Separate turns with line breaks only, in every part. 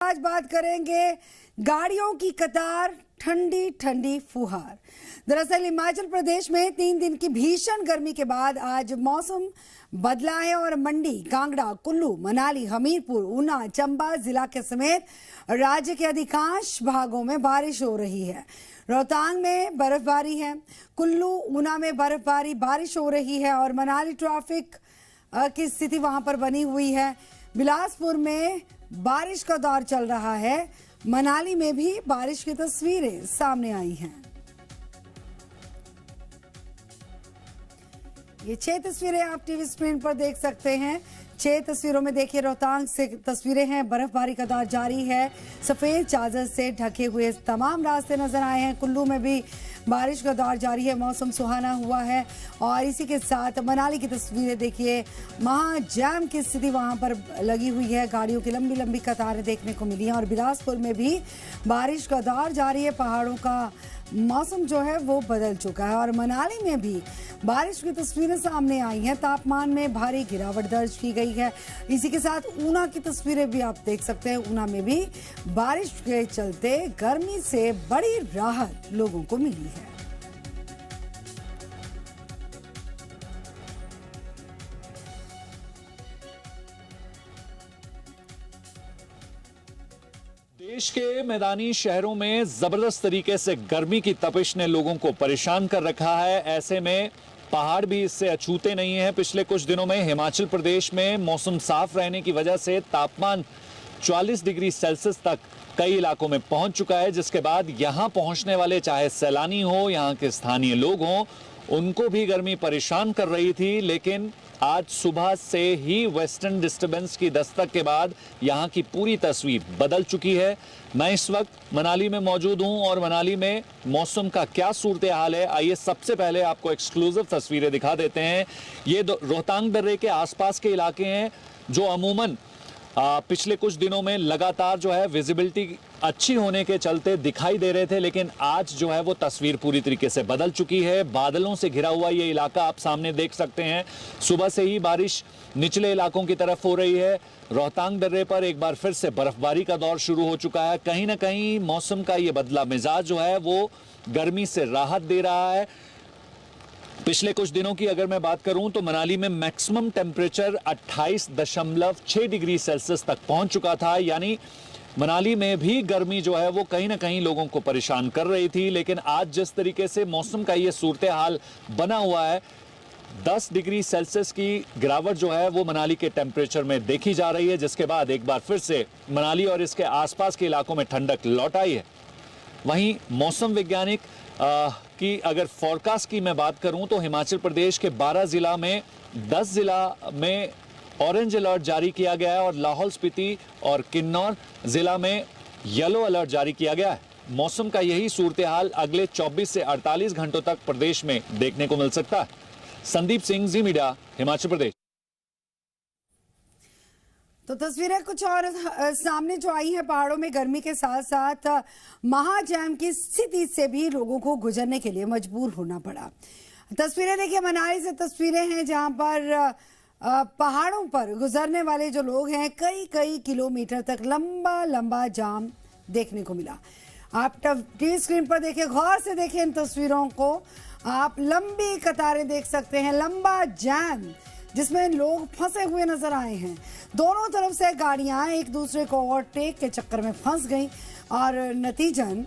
आज बात करेंगे गाड़ियों की कतार, ठंडी ठंडी फुहार। दरअसल हिमाचल प्रदेश में 3 दिन की भीषण गर्मी के बाद आज मौसम बदला है और मंडी, कांगड़ा, कुल्लू, मनाली, हमीरपुर, ऊना, चंबा जिला के समेत राज्य के अधिकांश भागों में बारिश हो रही है। रोहतांग में बर्फबारी है, कुल्लू, ऊना में बर्फबारी, बारिश हो रही है और मनाली ट्रैफिक की स्थिति वहां पर बनी हुई है। बिलासपुर में बारिश का दौर चल रहा है। मनाली में भी बारिश की तस्वीरें सामने आई हैं। ये 6 तस्वीरें आप टीवी स्क्रीन पर देख सकते हैं। 6 तस्वीरों में देखिए रोहतांग से तस्वीरें हैं। बर्फबारी का दौर जारी है। सफेद चादर से ढके हुए तमाम रास्ते नजर आए हैं। कुल्लू में भी बारिश का दौर जारी है। मौसम सुहाना हुआ है और इसी के साथ मनाली की तस्वीरें देखिए। महा जैम की स्थिति वहां पर लगी हुई है। गाड़ियों की लंबी लंबी कतारें देखने को मिली हैं और बिलासपुर में भी बारिश का दौर जारी है। पहाड़ों का मौसम जो है वो बदल चुका है और मनाली में भी बारिश की तस्वीरें सामने आई हैं। तापमान में भारी गिरावट दर्ज की गई है। इसी के साथ ऊना की तस्वीरें भी आप देख सकते हैं। ऊना में भी बारिश के चलते गर्मी से बड़ी राहत लोगों को मिली है।
देश के मैदानी शहरों में जबरदस्त तरीके से गर्मी की तपिश ने लोगों को परेशान कर रखा है। ऐसे में पहाड़ भी इससे अछूते नहीं हैं। पिछले कुछ दिनों में हिमाचल प्रदेश में मौसम साफ रहने की वजह से तापमान 44 डिग्री सेल्सियस तक कई इलाकों में पहुंच चुका है, जिसके बाद यहां पहुंचने वाले चाहे सैलानी हो, यहां के स्थानीय लोग हों, उनको भी गर्मी परेशान कर रही थी। लेकिन आज सुबह से ही वेस्टर्न डिस्टर्बेंस की दस्तक के बाद यहां की पूरी तस्वीर बदल चुकी है। मैं इस वक्त मनाली में मौजूद हूं और मनाली में मौसम का क्या सूरत हाल है, आइए सबसे पहले आपको एक्सक्लूसिव तस्वीरें दिखा देते हैं। ये रोहतांग दर्रे के आसपास के इलाके हैं जो अमूमन पिछले कुछ दिनों में लगातार जो है विजिबिलिटी अच्छी होने के चलते दिखाई दे रहे थे, लेकिन आज जो है वो तस्वीर पूरी तरीके से बदल चुकी है। बादलों से घिरा हुआ ये इलाका आप सामने देख सकते हैं। सुबह से ही बारिश निचले इलाकों की तरफ हो रही है। रोहतांग दर्रे पर एक बार फिर से बर्फबारी का दौर शुरू हो चुका है। कहीं ना कहीं मौसम का ये बदला मिजाज जो है वो गर्मी से राहत दे रहा है। पिछले कुछ दिनों की अगर मैं बात करूं तो मनाली में मैक्सिमम टेम्परेचर 28.6 डिग्री सेल्सियस तक पहुंच चुका था। यानी मनाली में भी गर्मी जो है वो कहीं ना कहीं लोगों को परेशान कर रही थी। लेकिन आज जिस तरीके से मौसम का ये सूरत हाल बना हुआ है, 10 डिग्री सेल्सियस की गिरावट जो है वो मनाली के टेम्परेचर में देखी जा रही है, जिसके बाद एक बार फिर से मनाली और इसके आसपास के इलाकों में ठंडक लौट आई है। वहीं मौसम वैज्ञानिक की अगर फोरकास्ट की मैं बात करूं तो हिमाचल प्रदेश के 12 जिला में 10 जिला में ऑरेंज अलर्ट जारी किया गया है और लाहौल स्पीति और किन्नौर जिला में येलो अलर्ट जारी किया गया है। मौसम का यही सूरत हाल अगले 24 से 48 घंटों तक प्रदेश में देखने को मिल सकता है। संदीप सिंह, जी मीडिया, हिमाचल प्रदेश।
तो तस्वीरें कुछ और सामने जो आई है। पहाड़ों में गर्मी के साथ साथ महाजैम की स्थिति से भी लोगों को गुजरने के लिए मजबूर होना पड़ा। तस्वीरें देखिए, मनाली से तस्वीरें हैं जहां पर पहाड़ों पर गुजरने वाले जो लोग हैं कई कई किलोमीटर तक लंबा लंबा जाम देखने को मिला। आप टीवी स्क्रीन पर देखिए, गौर से देखिए इन तस्वीरों को। आप लंबी कतारें देख सकते हैं, लंबा जैम जिसमें लोग फंसे हुए नजर आए हैं। दोनों तरफ से गाड़ियां एक दूसरे को ओवरटेक के चक्कर में फंस गई और नतीजन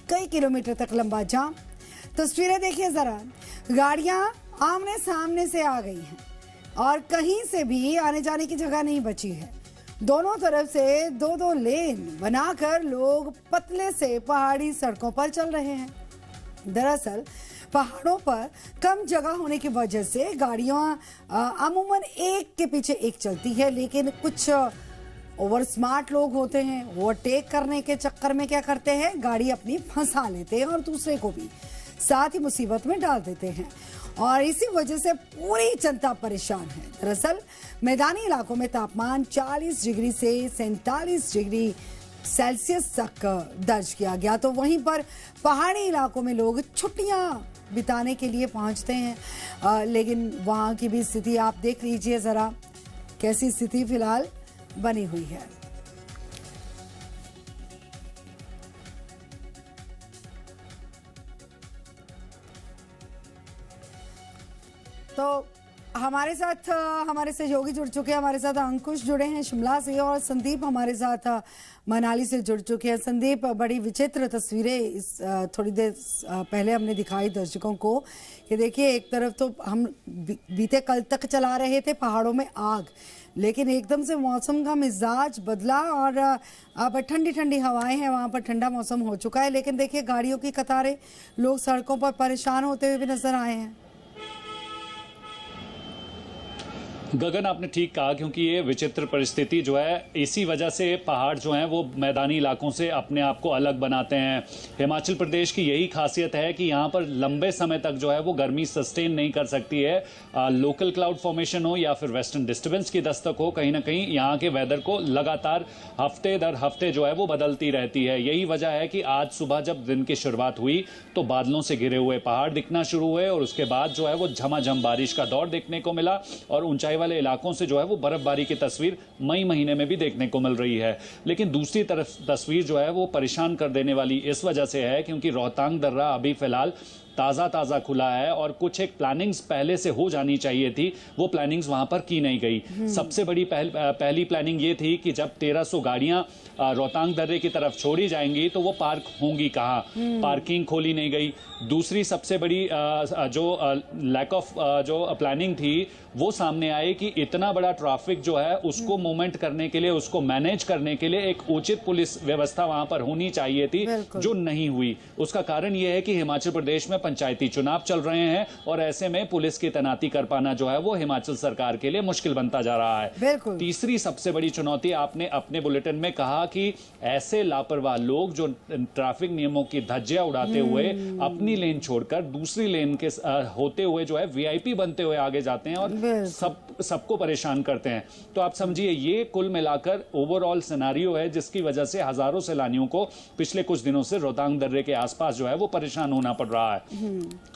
कई किलोमीटर तक लंबा जाम। तस्वीरें देखिए जरा, गाड़ियां आमने सामने से आ गई हैं और कहीं से भी आने जाने की जगह नहीं बची है। दोनों तरफ से 2-2 लेन बनाकर लोग पतले से पहाड़ी सड़कों पर चल रहे हैं। दरअसल पहाड़ों पर कम जगह होने की वजह से गाड़ियां अमूमन एक के पीछे एक चलती है, लेकिन कुछ ओवर स्मार्ट लोग होते हैं, ओवरटेक करने के चक्कर में क्या करते हैं, गाड़ी अपनी फंसा लेते हैं और दूसरे को भी साथ ही मुसीबत में डाल देते हैं और इसी वजह से पूरी जनता परेशान है। दरअसल मैदानी इलाकों में तापमान 40 डिग्री से 47 डिग्री सेल्सियस तक दर्ज किया गया। तो वहीं पर पहाड़ी इलाकों में लोग छुट्टियां बिताने के लिए पहुंचते हैं, लेकिन वहां की भी स्थिति आप देख लीजिए जरा, कैसी स्थिति फिलहाल बनी हुई है। तो हमारे साथ हमारे सहयोगी जुड़ चुके हैं, हमारे साथ अंकुश जुड़े हैं शिमला से और संदीप हमारे साथ मनाली से जुड़ चुके हैं। संदीप, बड़ी विचित्र तस्वीरें इस थोड़ी देर पहले हमने दिखाई दर्शकों को कि देखिए, एक तरफ तो हम बीते कल तक चला रहे थे पहाड़ों में आग, लेकिन एकदम से मौसम का मिजाज बदला और अब ठंडी ठंडी हवाएं हैं, वहाँ पर ठंडा मौसम हो चुका है। लेकिन देखिए, गाड़ियों की कतारें, लोग सड़कों पर परेशान होते हुए भी नजर आए हैं।
गगन, आपने ठीक कहा, क्योंकि ये विचित्र परिस्थिति जो है, इसी वजह से पहाड़ जो हैं वो मैदानी इलाकों से अपने आप को अलग बनाते हैं। हिमाचल प्रदेश की यही खासियत है कि यहाँ पर लंबे समय तक जो है वो गर्मी सस्टेन नहीं कर सकती है। लोकल क्लाउड फॉर्मेशन हो या फिर वेस्टर्न डिस्टर्बेंस की दस्तक हो, कहीं ना कहीं यहाँ के वेदर को लगातार हफ्ते दर हफ्ते जो है वो बदलती रहती है। यही वजह है कि आज सुबह जब दिन की शुरुआत हुई तो बादलों से घिरे हुए पहाड़ दिखना शुरू हुए और उसके बाद जो है वो झमाझम बारिश का दौर देखने को मिला और ऊंचाई वाले इलाकों से जो है वो बर्फबारी की तस्वीर मई महीने में भी देखने को मिल रही है। लेकिन दूसरी तरफ तस्वीर जो है वो परेशान कर देने वाली इस वजह से है क्योंकि रोहतांग दर्रा अभी फिलहाल ताज़ा खुला है और कुछ एक प्लानिंग्स पहले से हो जानी चाहिए थी, वो प्लानिंग्स वहां पर की नहीं गई। सबसे बड़ी पहली प्लानिंग ये थी कि जब 1300 गाड़ियां रोहतांग दर्रे की तरफ छोड़ी जाएंगी तो वो पार्क होंगी कहाँ, पार्किंग खोली नहीं गई। दूसरी सबसे बड़ी जो लैक ऑफ जो प्लानिंग थी वो सामने आई कि इतना बड़ा ट्रैफिक जो है उसको मूवमेंट करने के लिए, उसको मैनेज करने के लिए एक उचित पुलिस व्यवस्था वहां पर होनी चाहिए थी, जो नहीं हुई। उसका कारण यह है कि हिमाचल प्रदेश में पंचायती चुनाव चल रहे हैं और ऐसे में पुलिस की तैनाती कर पाना जो है वो हिमाचल सरकार के लिए मुश्किल बनता जा रहा है। तीसरी सबसे बड़ी चुनौती, आपने अपने बुलेटिन में कहा कि ऐसे लापरवाह लोग जो ट्रैफिक नियमों की धज्जियां उड़ाते हुए अपनी लेन छोड़कर दूसरी लेन के होते हुए जो है वीआईपी बनते हुए आगे जाते हैं और सबको परेशान करते हैं। तो आप समझिए, ये कुल मिलाकर ओवरऑल सिनेरियो है जिसकी वजह से हजारों सैलानियों को पिछले कुछ दिनों से रोहतांग दर्रे के आसपास जो है वो परेशान होना पड़ रहा है।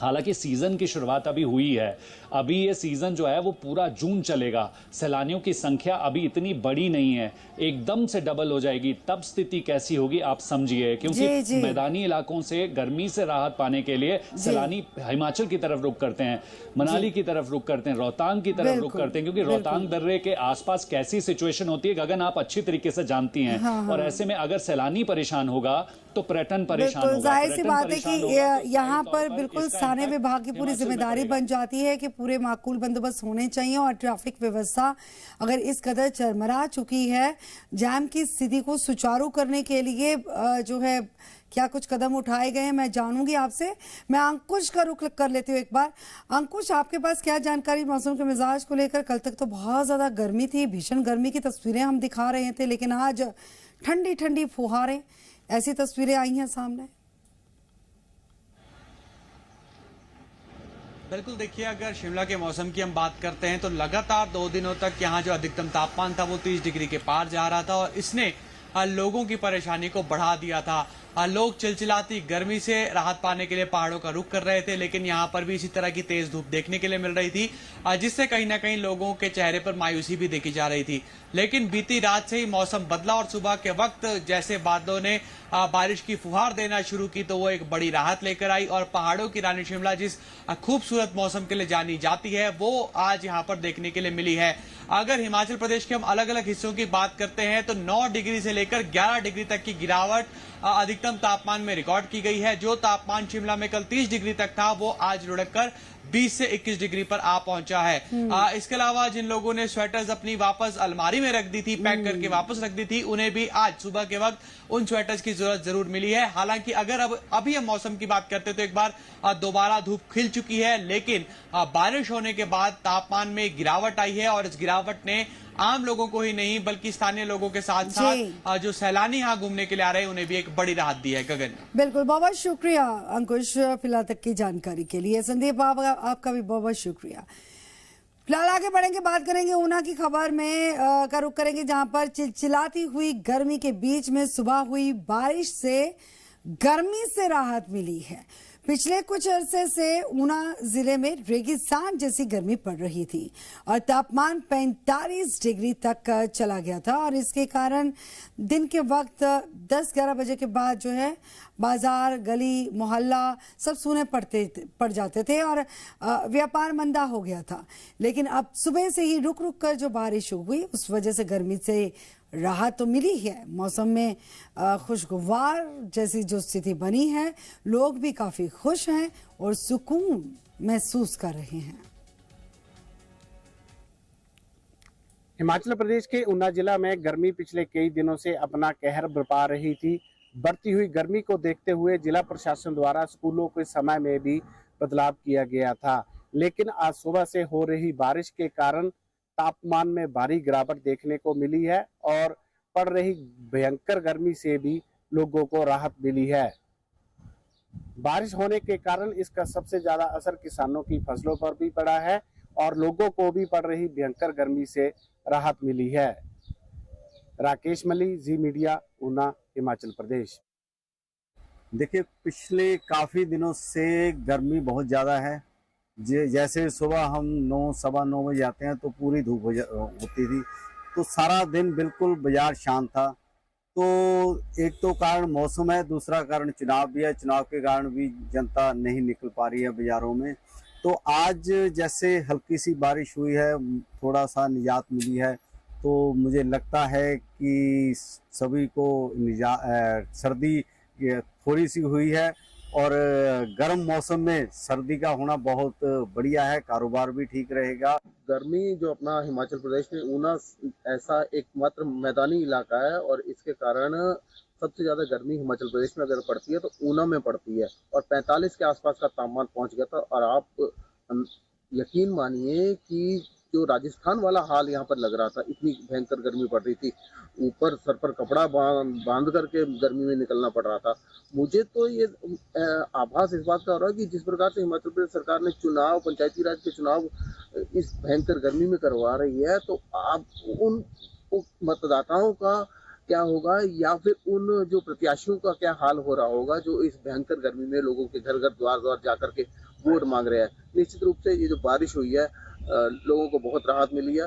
हालांकि सीजन की शुरुआत अभी हुई है, अभी ये सीजन जो है वो पूरा जून चलेगा। सैलानियों की संख्या अभी इतनी बड़ी नहीं है, एकदम से डबल हो जाएगी तब स्थिति कैसी होगी आप समझिए। क्योंकि मैदानी इलाकों से गर्मी से राहत पाने के लिए सैलानी हिमाचल की तरफ रुख करते हैं, मनाली की तरफ रुख करते हैं, रोहतांग की तरफ रुख करते हैं, क्योंकि रोहतांग दर्रे के आसपास कैसी सिचुएशन होती है गगन आप अच्छी तरीके से जानती हैं। और ऐसे में अगर सैलानी परेशान होगा तो पर्यटन परेशान होगा।
जाहिर सी बात है कि यहाँ पर बिल्कुल स्थानीय विभाग की पूरी जिम्मेदारी बन जाती है कि पूरे माकूल बंदोबस्त होने चाहिए और ट्रैफिक व्यवस्था अगर इस कदर चरमरा चुकी है, जाम की स्थिति को सुचारू करने के लिए जो है क्या कुछ कदम उठाए गए हैं, मैं जानूंगी आपसे। मैं अंकुश का रुख कर लेती हूँ एक बार। अंकुश, आपके पास क्या जानकारी मौसम के मिजाज को लेकर? कल तक तो बहुत ज्यादा गर्मी थी, भीषण गर्मी की तस्वीरें हम दिखा रहे थे, लेकिन आज ठंडी ठंडी फुहारें, ऐसी तस्वीरें आई हैं सामने।
बिल्कुल, देखिए, अगर शिमला के मौसम की हम बात करते हैं तो लगातार 2 दिनों तक यहाँ जो अधिकतम तापमान था वो 30 डिग्री के पार जा रहा था और इसने लोगों की परेशानी को बढ़ा दिया था। लोग चिलचिलाती गर्मी से राहत पाने के लिए पहाड़ों का रुख कर रहे थे, लेकिन यहाँ पर भी इसी तरह की तेज धूप देखने के लिए मिल रही थी, जिससे कहीं ना कहीं लोगों के चेहरे पर मायूसी भी देखी जा रही थी। लेकिन बीती रात से ही मौसम बदला और सुबह के वक्त जैसे बादलों ने बारिश की फुहार देना शुरू की तो वो एक बड़ी राहत लेकर आई और पहाड़ों की रानी शिमला जिस खूबसूरत मौसम के लिए जानी जाती है वो आज यहाँ पर देखने के लिए मिली है। अगर हिमाचल प्रदेश के हम अलग अलग हिस्सों की बात करते हैं तो 9 डिग्री से लेकर 11 डिग्री तक की गिरावट अधिकतम तापमान में रिकॉर्ड की गई है। जो तापमान शिमला में कल 30 डिग्री तक था वो आज लुढ़ककर 20 से 21 डिग्री पर आ पहुंचा है। इसके अलावा जिन लोगों ने स्वेटर्स अपनी वापस अलमारी में रख दी थी, पैक करके वापस रख दी थी, उन्हें भी आज सुबह के वक्त उन स्वेटर्स की जरूरत जरूर मिली है। हालांकि अगर अभी हम मौसम की बात करते तो एक बार दोबारा धूप खिल चुकी है, लेकिन बारिश होने के बाद तापमान में गिरावट आई है और इस गिरावट ने आम लोगों को ही नहीं बल्कि स्थानीय लोगों के साथ साथ जो सैलानी यहाँ घूमने के लिए आ रहे हैं उन्हें भी एक बड़ी राहत दी है। गगन, बिल्कुल,
बहुत बहुत शुक्रिया अंकुश फिलहाल तक की जानकारी के लिए। संदीप, आपका भी बहुत बहुत शुक्रिया। फिलहाल आगे बढ़ेंगे, बात करेंगे ऊना की खबर में का रुख करेंगे, जहां पर चिलचिलाती हुई गर्मी के बीच में सुबह हुई बारिश से गर्मी से राहत मिली है। पिछले कुछ अरसे से ऊना जिले में रेगिस्तान जैसी गर्मी पड़ रही थी और तापमान 45 डिग्री तक चला गया था और इसके कारण दिन के वक्त 10-11 बजे के बाद जो है बाजार, गली, मोहल्ला सब सूने पड़ जाते थे और व्यापार मंदा हो गया था। लेकिन अब सुबह से ही रुक रुक कर जो बारिश हुई उस वजह से गर्मी से राहत तो मिली है। मौसम में खुशगवार जैसी जो स्थिति बनी है, लोग भी काफी खुश हैं और सुकून महसूस कर रहे हैं।
हिमाचल प्रदेश के ऊना जिला में गर्मी पिछले कई दिनों से अपना कहर बरपा रही थी। बढ़ती हुई गर्मी को देखते हुए जिला प्रशासन द्वारा स्कूलों के समय में भी बदलाव किया गया था, लेकिन आज सुबह से हो रही बारिश के कारण तापमान में भारी गिरावट देखने को मिली है और पड़ रही भयंकर गर्मी से भी लोगों को राहत मिली है। बारिश होने के कारण इसका सबसे ज्यादा असर किसानों की फसलों पर भी पड़ा है और लोगों को भी पड़ रही भयंकर गर्मी से राहत मिली है। राकेश मली, जी मीडिया, ऊना, हिमाचल प्रदेश।
देखिए, पिछले काफ़ी दिनों से गर्मी बहुत ज़्यादा है। जैसे सुबह हम 9-9:15 बजे आते हैं तो पूरी धूप होती थी, तो सारा दिन बिल्कुल बाजार शांत था। तो एक तो कारण मौसम है, दूसरा कारण चुनाव भी है। चुनाव के कारण भी जनता नहीं निकल पा रही है बाज़ारों में। तो आज जैसे हल्की सी बारिश हुई है, थोड़ा सा निजात मिली है, तो मुझे लगता है कि सभी को सर्दी थोड़ी सी हुई है और गर्म मौसम में सर्दी का होना बहुत बढ़िया है, कारोबार भी ठीक रहेगा।
गर्मी जो अपना हिमाचल प्रदेश में ऊना ऐसा एकमात्र मैदानी इलाका है और इसके कारण सबसे ज़्यादा गर्मी हिमाचल प्रदेश में अगर पड़ती है तो ऊना में पड़ती है और 45 के आसपास का तापमान पहुंच गया था। और आप यकीन मानिए कि जो राजस्थान वाला हाल यहाँ पर लग रहा था, इतनी भयंकर गर्मी पड़ रही थी, ऊपर सर पर कपड़ा बांध करके गर्मी में निकलना पड़ रहा था। मुझे तो ये आभास इस बात का हो रहा है कि जिस प्रकार से हिमाचल प्रदेश सरकार ने चुनाव, पंचायती राज के चुनाव इस भयंकर गर्मी में करवा रही है, तो आप उन मतदाताओं का क्या होगा या फिर उन जो प्रत्याशियों का क्या हाल हो रहा होगा जो इस भयंकर गर्मी में लोगों के घर घर द्वार द्वार जाकर के वोट मांग रहे हैं। निश्चित रूप से ये जो बारिश हुई है, लोगों को बहुत राहत मिली है।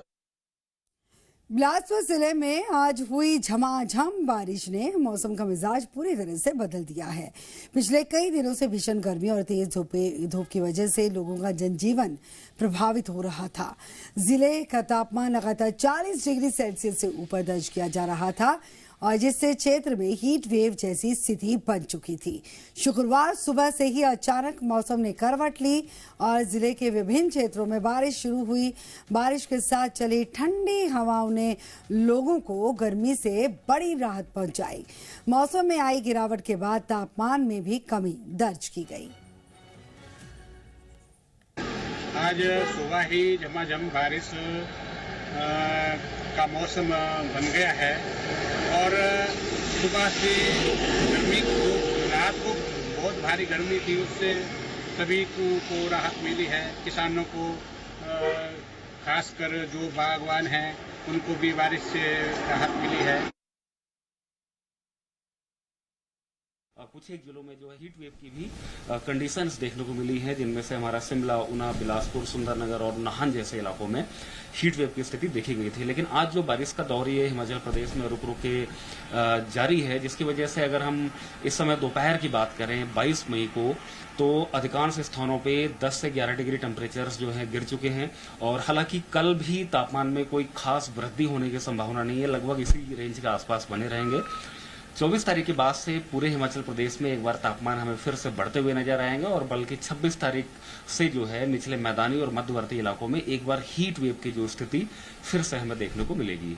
बिलासपुर जिले में आज हुई झमाझम बारिश ने मौसम का मिजाज पूरी तरह से बदल दिया है। पिछले कई दिनों से भीषण गर्मी और तेज धूप की वजह से लोगों का जनजीवन प्रभावित हो रहा था। जिले का तापमान लगातार 40 डिग्री सेल्सियस से ऊपर दर्ज किया जा रहा था और जिससे क्षेत्र में हीट वेव जैसी स्थिति बन चुकी थी। शुक्रवार सुबह से ही अचानक मौसम ने करवट ली और जिले के विभिन्न क्षेत्रों में बारिश शुरू हुई। बारिश के साथ चली ठंडी हवाओं ने लोगों को गर्मी से बड़ी राहत पहुंचाई। मौसम में आई गिरावट के बाद तापमान में भी कमी दर्ज की गई।
आज सुबह ही झमाझम बारिश का मौसम बन गया है और सुबह से गर्मी रात को बहुत भारी गर्मी थी, उससे सभी को राहत मिली है। किसानों को खासकर जो बागवान हैं उनको भी बारिश से राहत मिली है।
कुछ एक जिलों में जो है हीट वेव की भी कंडीशंस देखने को मिली हैं, जिनमें से हमारा शिमला, ऊना, बिलासपुर, सुंदरनगर और नाहन जैसे इलाकों में हीट वेव की स्थिति देखी गई थी। लेकिन आज जो बारिश का दौर है हिमाचल प्रदेश में रुक रुक के जारी है, जिसकी वजह से अगर हम इस समय दोपहर की बात करें 22 मई को, तो अधिकांश स्थानों पे 10 से 11 डिग्री टेम्परेचर्स जो हैं गिर चुके हैं और हालांकि कल भी तापमान में कोई खास वृद्धि होने की संभावना नहीं है, लगभग इसी रेंज के आसपास बने रहेंगे। 24 तारीख के बाद से पूरे हिमाचल प्रदेश में एक बार तापमान हमें फिर से बढ़ते हुए नजर आएंगे और बल्कि 26 तारीख से जो है निचले मैदानी और मध्यवर्ती इलाकों में एक बार हीट वेव की जो स्थिति फिर से हमें देखने को मिलेगी।